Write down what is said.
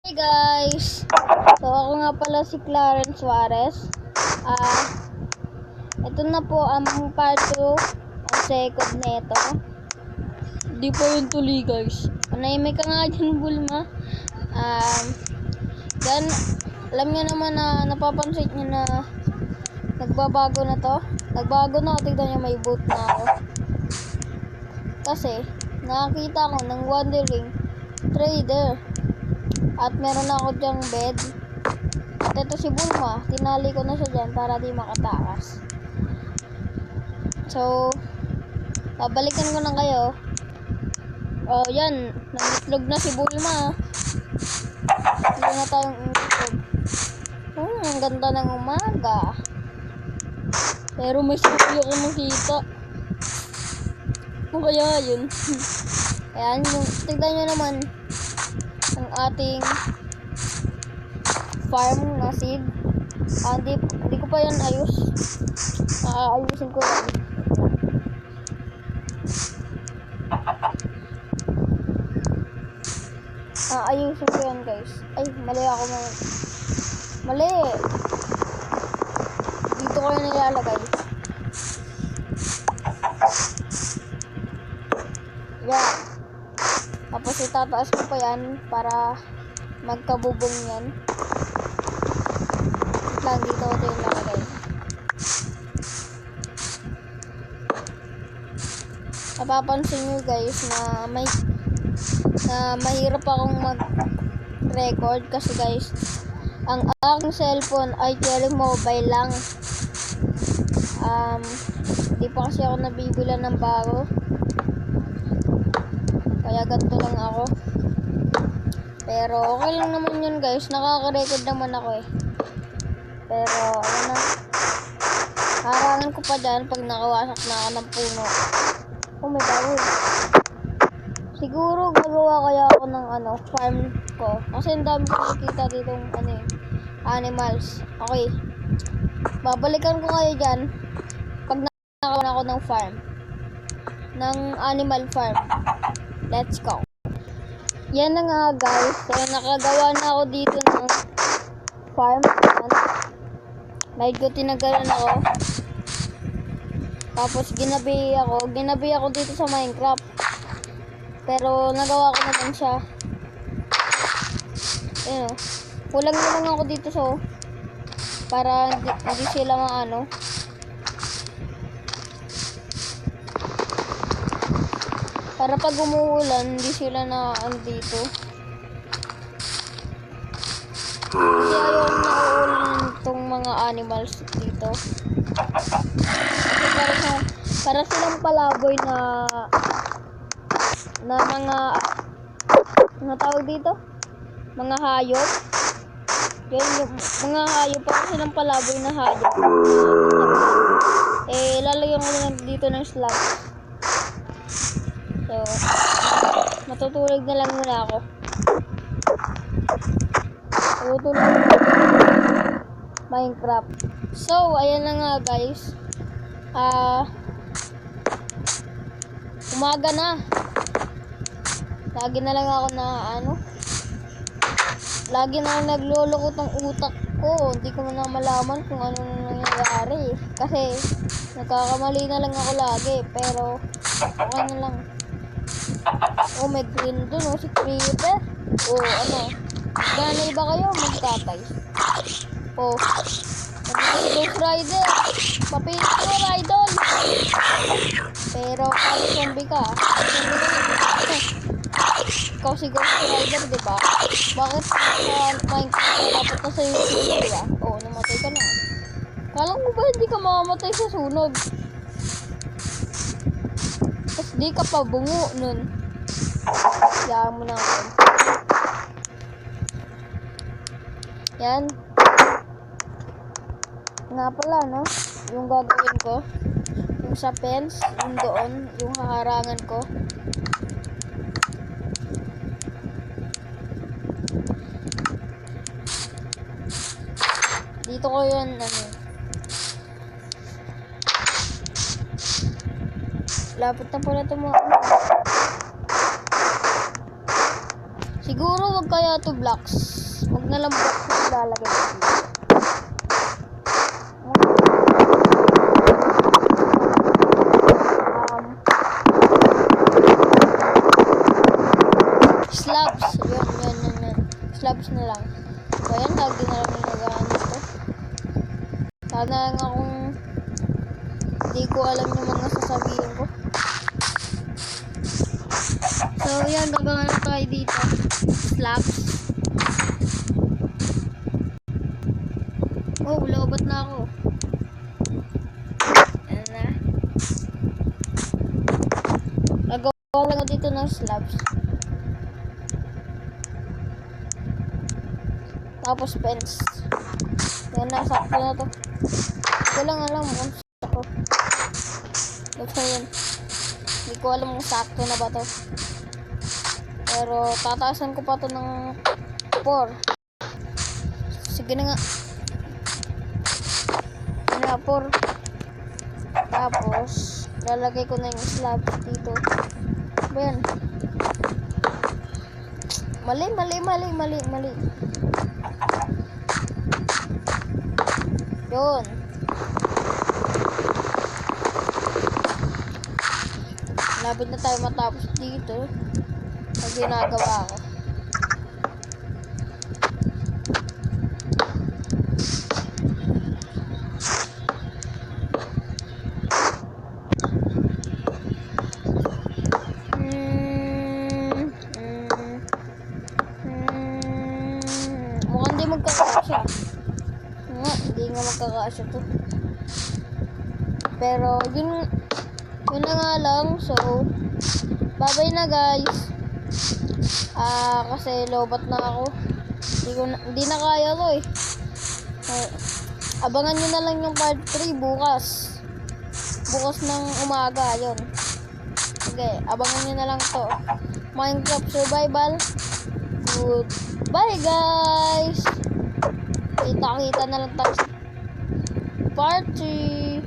Hey guys! So ako nga pala si Clarence Suarez. Ito na po ang part 2 ang second neto. Di pa yun tuloy guys. May ka nga dyan, Bulma. Then, alam nyo naman na napapansin nyo na nagbabago na to. Nagbago na ako. Tignan nyo, may boot na ako. Kasi, nakakita ko ng wandering trader. At meron na ako dyang bed. At ito si Bulma, tinali ko na siya dyan para di makatakas. So, babalikan ko na kayo. Oh, yan. Nangitlog na si Bulma. Hindi na tayong itlog. Ang ganda ng umaga. Pero may suyo ko makita. Ano kaya yun? Ayan, tignan nyo naman ang ating farm na seed. Hindi ko pa yan ayos. Ayusin ko lang. Ayusin ko yan guys. Ay, mali ako mali. Dito ko yan nilalagay. Yan. Tapos itataas ko pa yan para magkabubong yan. Lang dito ko yung lalagay. Napapansin nyo guys na mahirap akong mag-record kasi guys ang aking cellphone ay Cherry Mobile lang. Di pa kasi ako nabibila ng bago. Kaya ganito lang ako. Pero okay lang naman yun guys. Nakaka-record naman ako eh. Pero ano na. Harangan ko pa dyan pag nakawasak na ako ng puno. Oh my God. Siguro gagawa kaya ako ng farm ko. Kasi ang dami ko nakikita ditong animals. Okay. Babalikan ko kayo dyan pag nakawan ako ng farm. Ng animal farm. Let's go. Yan na nga guys. So nakagawa na ako dito ng farm. Medyo tinagalan ako. Tapos ginabi ako dito sa Minecraft. Pero nagawa ko naman siya. Ayun. Kulang na lang ako dito so para hindi sila maano. Para pag umuulan, hindi sila na andito. Kasi ayaw na uulan itong mga animals dito. Kasi para silang palaboy na mga tawag dito? Mga hayop. Yan yung mga hayop, para silang palaboy na hayop. Lalagyan ko na dito ng slab. So, matutulog na lang muna ako. Matutulog na Minecraft. So, ayan na nga guys. Umaga na. Lagi na lang ako na lagi na lang naglulukot ng utak ko. Hindi ko na malaman kung ano nangyayari. Kasi, nagkakamali na lang ako lagi. Pero, okay na lang. Oh, may green dun, si Creeper. Ganay ba kayo magtatay? Ghost Rider. Papilit ko, Idol. Pero, kung zombie ka. Ikaw si Ghost Rider, diba? Bakit Minecraft dapat na sa'yo siya? Namatay ka na. Kala mo ba hindi ka mamamatay sa sunog? Tapos di ka pa bungo nun. Kaya mo na ako. Yan. Nga pala, no? Yung gagawin ko. Yung sa fence, yung doon, yung haharangan ko. Dito ko yun, lapit na pala ito mo. Siguro wag kaya to vlog. blocks. Huwag na lang blocks na ilalagay ko dito. Slabs. Yan. Slabs na lang. So, ayan, lagi na lang yung nagaan dito. Sana nga kung hindi ko alam yung mga sasabihin ko. So, yan, gagawa na tayo dito. Slabs. Oh, lobat na ako. Ayan na. Gagawa lang ako dito ng slabs. Tapos fence. Yan na, sakto na to. Hindi ko lang alam kung sakto. Basta yun. Hindi ko alam kung sakto na ba to. Pero tataasan ko pa to ng 4. Sige na nga. Yan na, 4. Tapos, lalagay ko na yung slabs dito. Ba yan? Mali. Yun. Lapit na tayo matapos dito. Ang ginagawa ko. Mukhang di magkakasya. Hindi nga magkakasya to. Pero yun na nga lang. So bye na guys. Kasi lobat na ako. Hindi na kaya to eh. Abangan nyo na lang yung part 3 bukas. Bukas ng umaga, yun. Okay, abangan nyo na lang to. Minecraft Survival. Goodbye guys. Kita-kita na lang tayo sa part 3.